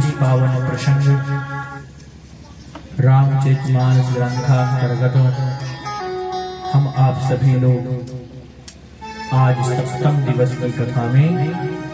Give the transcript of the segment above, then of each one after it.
इस पावन प्रसंग रामचरितमानस ग्रंथांतर्गत हम आप सभी लोग आज सप्तम दिवस की कथा में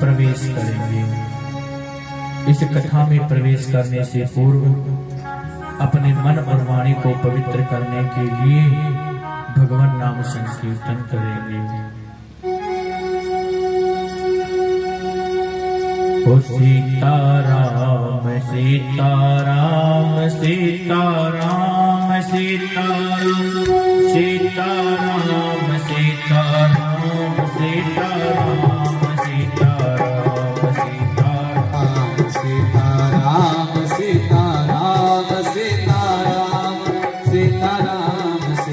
प्रवेश करेंगे। इस कथा में प्रवेश करने से पूर्व अपने मन और वाणी को पवित्र करने के लिए भगवान नाम संकीर्तन करेंगे। ओ सीताराम सीताराम सीताराम सीताराम सीताराम सीताराम सीताराम सीताराम सीताराम सीताराम सीताराम सीताराम सीताराम सीताराम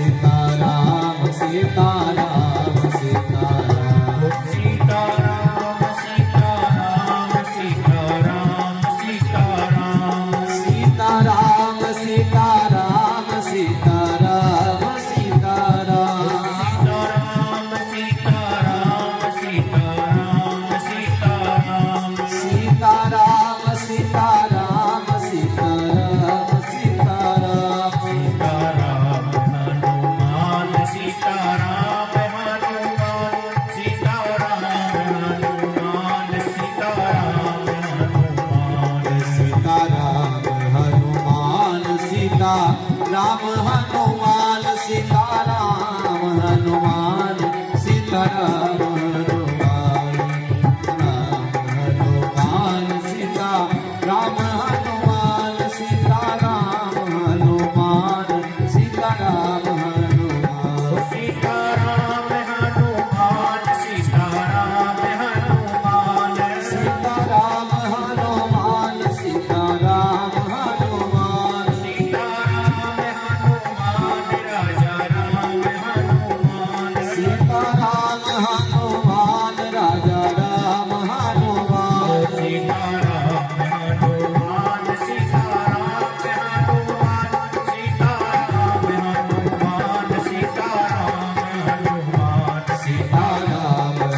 सीताराम सीताराम सीताराम सीताराम सीताराम राम हनुमान सीताराम हनुमान सीताराम हनुमान राम हनुमान सीता राम हनुमान सीताराम हनुमान सीताराम हनुमान सीताराम हनुमान सीताराम हनुमान सीताराम हनुमान सीताराम हनुमान सीताराम हनुमान राजा राम हनुमान सीताराम हनुमान सीताराम हनुमान सीताराम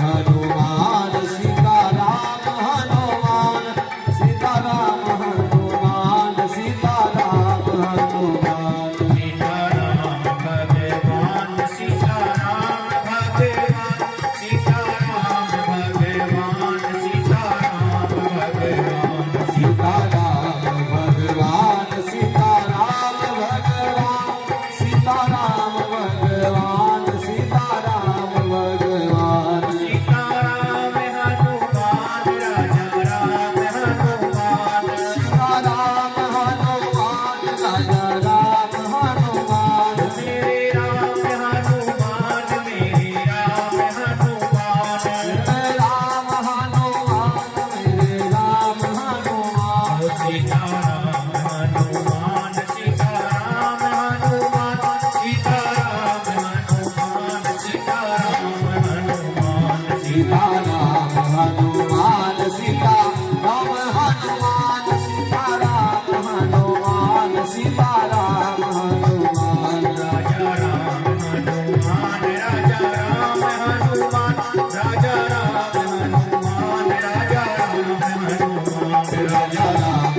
हनुमान सीताराम हनुमान सीताराम हनुमान सीताराम हनुमान सीताराम हनुमान सीताराम हनुमान सीताराम भगवान सीताराम भगवान सीताराम भगवान सीताराम भगवान सीताराम भगवान सीताराम भगवान सीताराम भगवान सीताराम भगवान सीताराम हनुमान राजा राम हनुमान सीताराम हनुमान राजा राम हनुमान मेरे राम हनुमान मेरे राम हनुमान राम हनुमान मेरे राम हनुमान सीताराम हनुमान सीताराम हनुमान सीताराम हनुमान सीताराम हनुमान सीताराम हनुमान सीताराम हनुमान सीताराम हनुमान सीताराम हनुमान राजा राम हनुमान राजा राम हनुमान राजा राम हनुमान राजा राम हनुमान राजा राम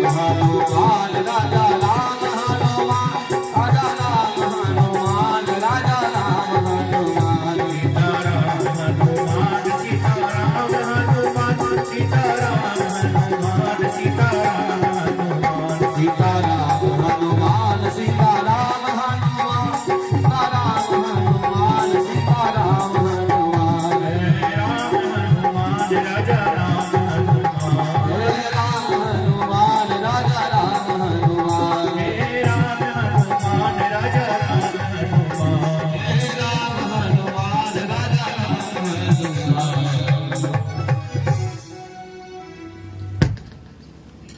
हनुमान राजा राम हनुमान राजा राम हनुमान राजा राम हनुमान सीताराम हनुमान सीताराम हनुमान सीताराम हनुमान सीताराम हनुमान सीताराम हनुमान सीताराम हनुमान सीताराम हनुमान सीताराम हनुमान राम हनुमान राजा राम हनुमान हे राम हनुमान राजा राम हनुमान राम हनुमान राजा राम हनुमान हे राम हनुमान राजा राम हनुमान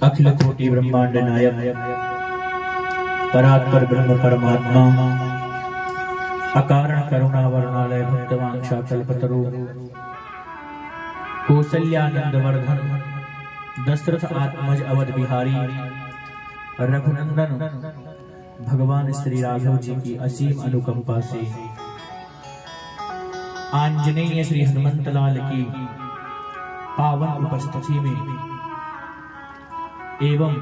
अखिल कोटि ब्रह्मांड नायक परात्पर ब्रह्म परमात्मा अकारण करुणा वर्णालय भक्तवांशा कल्पतरु कौसल्यानंद वर्धन दशरथ आत्मज अवध बिहारी रघुनंदन भगवान श्री राघव जी की असीम अनुकंपा से आंजनेय श्री हनुमंत लाल की पावन उपस्थिति में एवं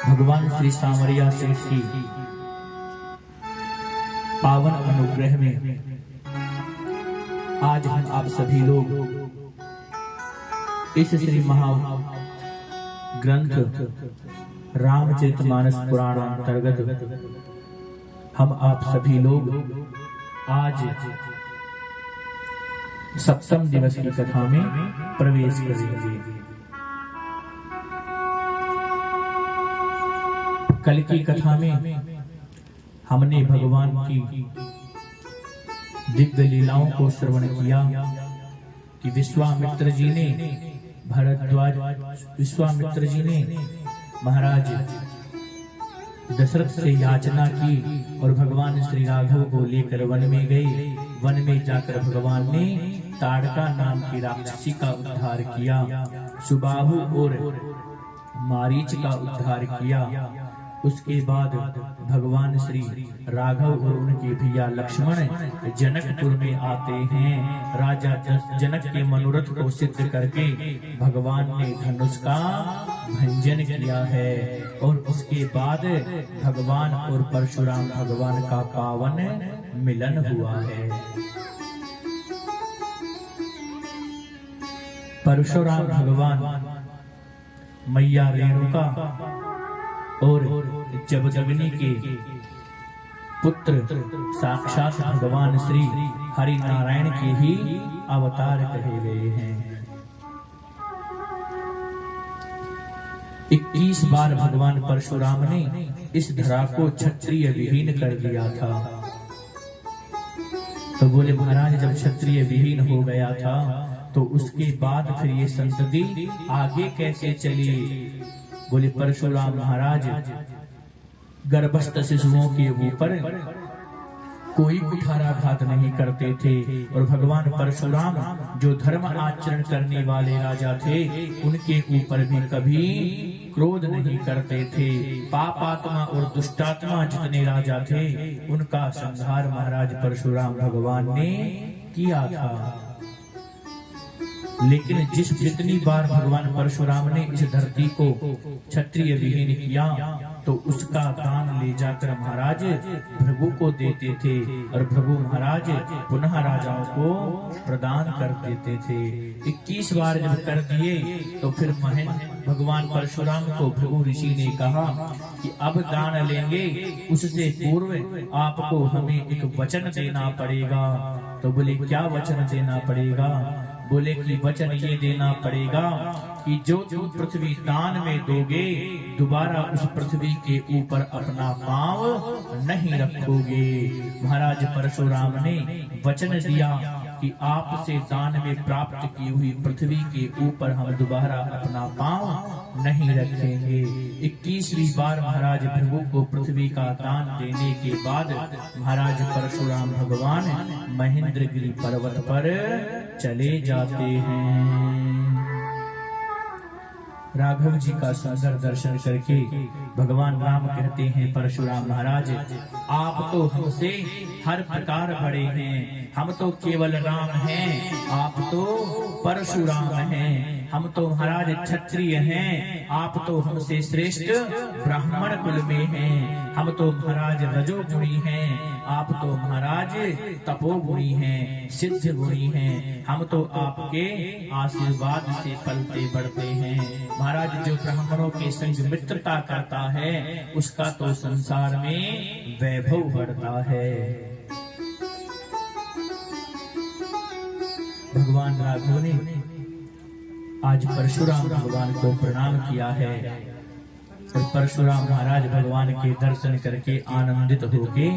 भगवान श्री सामरिया सेठ की पावन अनुग्रह में आज हम आप सभी लोग इस श्री महा ग्रंथ रामचरितमानस पुराण अंतर्गत हम आप सभी लोग आज सप्तम दिवस की कथा में प्रवेश करेंगे। कल की कथा में हमने भगवान की दिव्य लीलाओं को श्रवण किया कि विश्वामित्र जी ने महाराज दशरथ से याचना की और भगवान श्री राघव को लेकर वन में गए। वन में जाकर भगवान ने ताड़का नाम की राक्षसी का उद्धार किया, सुबाहु और मारीच का उद्धार किया। उसके बाद भगवान श्री राघव और उनके भैया लक्ष्मण जनकपुर में आते हैं। राजा जनक के मनोरथ को सिद्ध करके भगवान ने धनुष का भंजन किया है और उसके बाद भगवान और परशुराम भगवान का पावन मिलन हुआ है। परशुराम भगवान मैया रेणुका और जमदग्नि के पुत्र साक्षात भगवान श्री हरि नारायण के ही अवतार कहे गए हैं। 21 बार भगवान परशुराम ने इस धरा को क्षत्रिय विहीन कर दिया था। तो बोले महाराज जब क्षत्रिय विहीन हो गया था तो उसके बाद फिर ये संतति आगे कैसे चली? बोले परशुराम महाराज गर्भस्थ शिशुओं के ऊपर कोई कुठाराघात नहीं करते थे और भगवान परशुराम जो धर्म आचरण करने वाले राजा थे उनके ऊपर भी कभी क्रोध नहीं करते थे। पापात्मा और दुष्टात्मा जितने राजा थे उनका संहार महाराज परशुराम भगवान ने किया था। लेकिन जितनी बार भगवान परशुराम ने इस धरती को क्षत्रिय विहीन किया तो उसका दान ले जाकर महाराज भृगु को देते थे और भृगु महाराज पुनः राजाओं को प्रदान कर देते थे। 21 बार जब कर दिए तो फिर भगवान परशुराम को भृगु ऋषि ने कहा कि अब दान लेंगे उससे पूर्व आपको हमें एक वचन देना पड़ेगा। तो बोले क्या वचन देना पड़ेगा? बोले कि वचन ये देना पड़ेगा कि जो तुम पृथ्वी दान में दोगे दोबारा उस पृथ्वी के ऊपर अपना पांव नहीं रखोगे। महाराज परशुराम ने वचन दिया कि आपसे दान में प्राप्त की हुई पृथ्वी के ऊपर हम दोबारा अपना पांव नहीं रखेंगे। 21वीं बार महाराज भृगु को पृथ्वी का दान देने के बाद महाराज परशुराम भगवान महेंद्रगिरी पर्वत पर चले जाते हैं। राघव जी का सुंदर दर्शन करके भगवान राम कहते हैं परशुराम महाराज आप तो हमसे हर प्रकार बड़े हैं, हम तो केवल राम हैं, आप तो परशुराम हैं। हम तो महाराज क्षत्रिय हैं, आप तो हमसे श्रेष्ठ ब्राह्मण कुल में हैं। हम तो महाराज रजोगुणी हैं, आप तो महाराज तपोगुणी हैं, सिद्ध गुणी हैं। हम तो आपके आशीर्वाद से पलते बढ़ते हैं। महाराज जो ब्राह्मणों के संग मित्रता करता है उसका तो संसार में वैभव बढ़ता है। भगवान राघव ने आज परशुराम भगवान को प्रणाम किया है और परशुराम महाराज भगवान के दर्शन करके आनंदित होके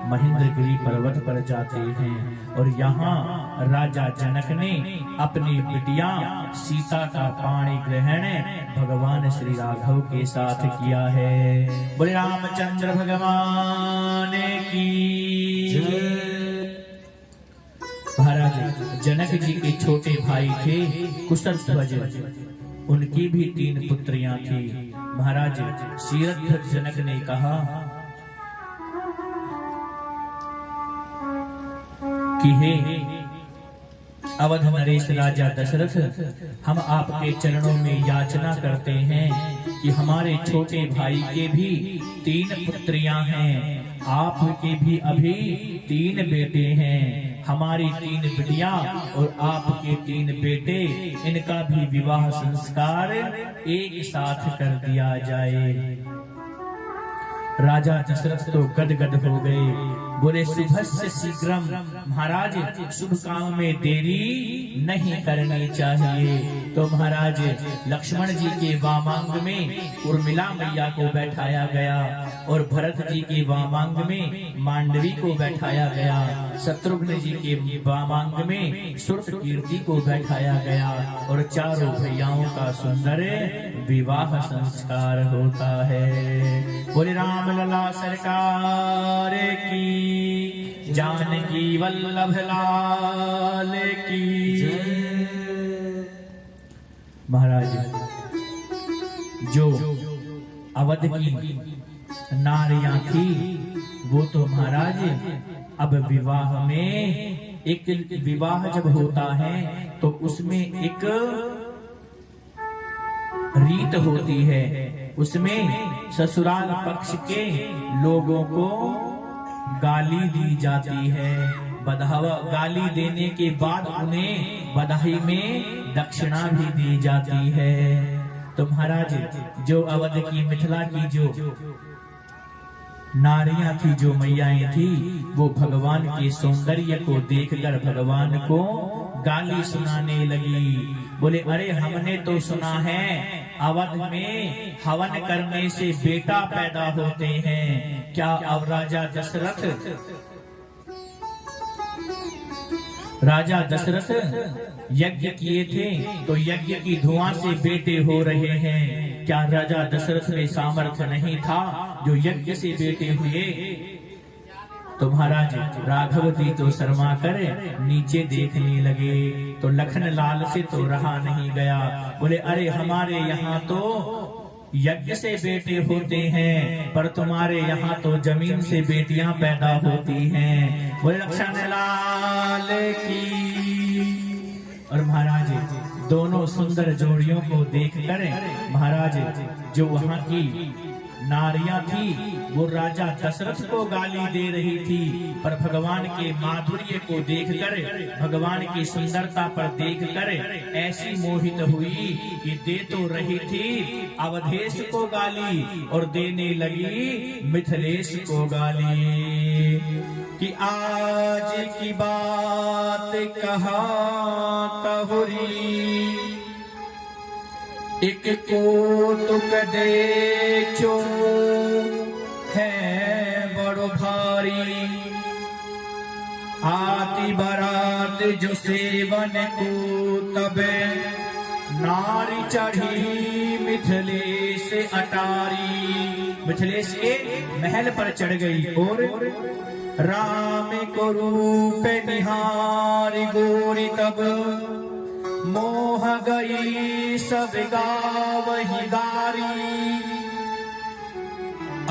महेंद्रगिरी पर्वत पर जाते हैं। और यहाँ राजा जनक ने अपनी बिटिया सीता का पाणी ग्रहण भगवान श्री राघव के साथ किया है। बोले रामचंद्र भगवान की। महाराज जनक जी के छोटे भाई थे कुशध्वज, उनकी भी 3 पुत्रियां थी। महाराज शीरध्वज जनक ने कहा कि हे अवध नरेश राजा दशरथ, हम आपके चरणों में याचना करते हैं कि हमारे छोटे भाई के भी 3 पुत्रियां हैं, आपके भी अभी 3 बेटे हैं। हमारी 3 बेटियां और आपके 3 बेटे, इनका भी विवाह संस्कार एक साथ कर दिया जाए। राजा दशरथ तो गदगद हो गए, बोले शुभस्य शीघ्रम, महाराज शुभ काम में देरी नहीं करनी चाहिए। तो महाराज लक्ष्मण जी के वामांग में उर्मिला मैया को बैठाया गया और भरत जी के वामांग में मांडवी को बैठाया गया, शत्रुघ्न जी के वामांग में सुरकीर्ति को बैठाया गया और चारों भैयाओं का सुंदर विवाह संस्कार होता है। बोले राम लला सरकार की, जानकी वल्लभ लाल की। महाराज जो अवध की नारियां थी वो तो महाराज अब विवाह में, एक विवाह जब होता है तो उसमें एक रीत होती है, उसमें ससुराल पक्ष के लोगों को गाली दी जाती है। बधावा गाली देने के बाद उन्हें बधाई में दक्षिणा भी दी जाती है। तो महाराज जो अवध की मिथिला की जो नारियां थी, जो मैयाएं थी, वो भगवान के सौंदर्य को देखकर भगवान को गाली सुनाने लगी। बोले अरे हमने तो सुना है अवध में हवन करने से बेटा पैदा होते हैं, क्या अब राजा दशरथ यज्ञ किए थे तो यज्ञ की धुआं से बेटे हो रहे हैं, क्या राजा दशरथ में सामर्थ्य नहीं था जो यज्ञ से बेटे हुए? तो महाराज राघवती तो शर्मा कर नीचे देखने लगे, तो लखन लाल से तो रहा नहीं गया। बोले अरे हमारे यहाँ तो यज्ञ से बेटे होते हैं, पर तुम्हारे यहाँ तो जमीन से बेटियां पैदा होती हैं। बोले लखन लाल की। और महाराज दोनों सुंदर जोड़ियों को देखकर महाराज जो वहाँ की नारियां थी वो राजा दशरथ को गाली दे रही थी, पर भगवान के माधुर्य को देखकर, भगवान की सुंदरता पर देखकर ऐसी मोहित हुई कि दे तो रही थी अवधेश को गाली और देने लगी मिथिलेश को गाली कि आज की बात कहा कहुरी, एक कौतुक देखो है बड़ो भारी, आती बारात जो सेवन को तबे नारी चढ़ी मिथिलेश अटारी। मिथिलेश के महल पर चढ़ गई और राम को रूप निहारी गोरी, तब मोह गई सब गावही गारी,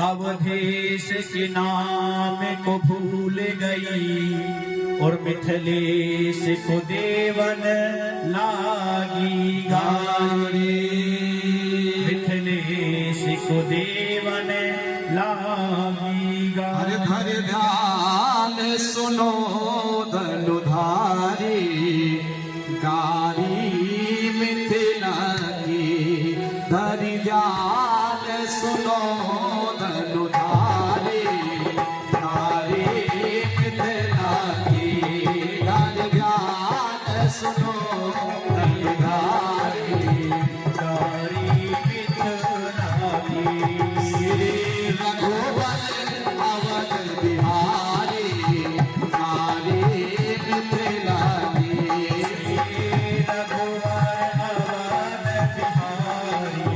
अवधेश के नाम को भूल गई और मिथिलेश को देवन लागी गारी, मिथिलेश को देवन लागी गारी। हर ध्यान सुनो धनुधारी, गारी मिथिला की धरि ध्यान सुनो धनुधारी, गारी मिथिला की धरि ध्यान सुनो धनुधारी, गारी मिथिला की। श्री रघुवर अवध बिहारी, गारी मिथिला रघुवर अवध बिहारी।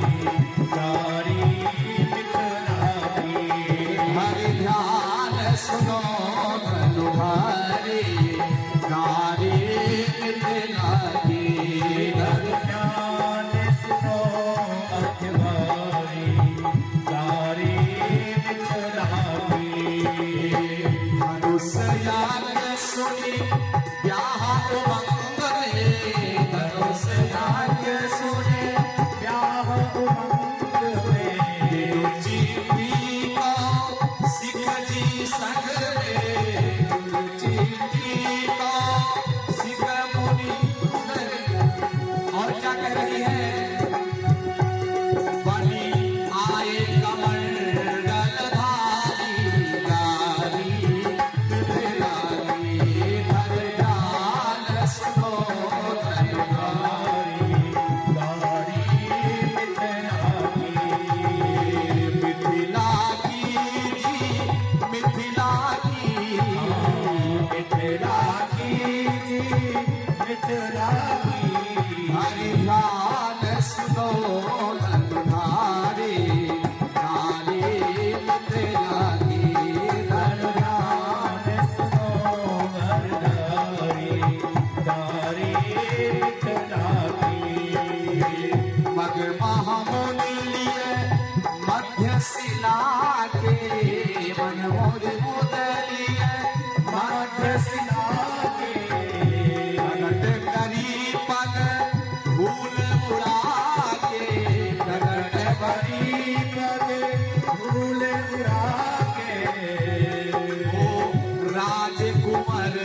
राजकुमार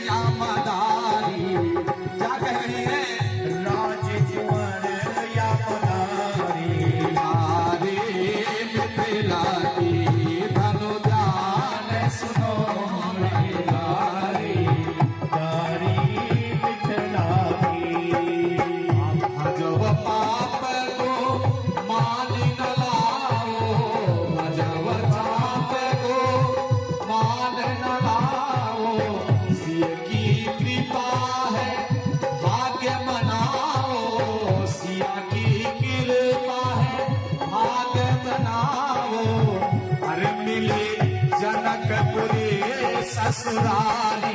या मदारी क्या कह रही है? राजकुमार या मदारी हरे मिथिला की धनु ध्यान सुनो दारी मिथिला की भजव पाप को मान न लाओ, भजव पाप को मान न लाओ, सिय की कृपा है भाग्य मनाओ, सिया की कृपा है भाग्य मनाओ। अरे मिले जनकपुरी ससुराल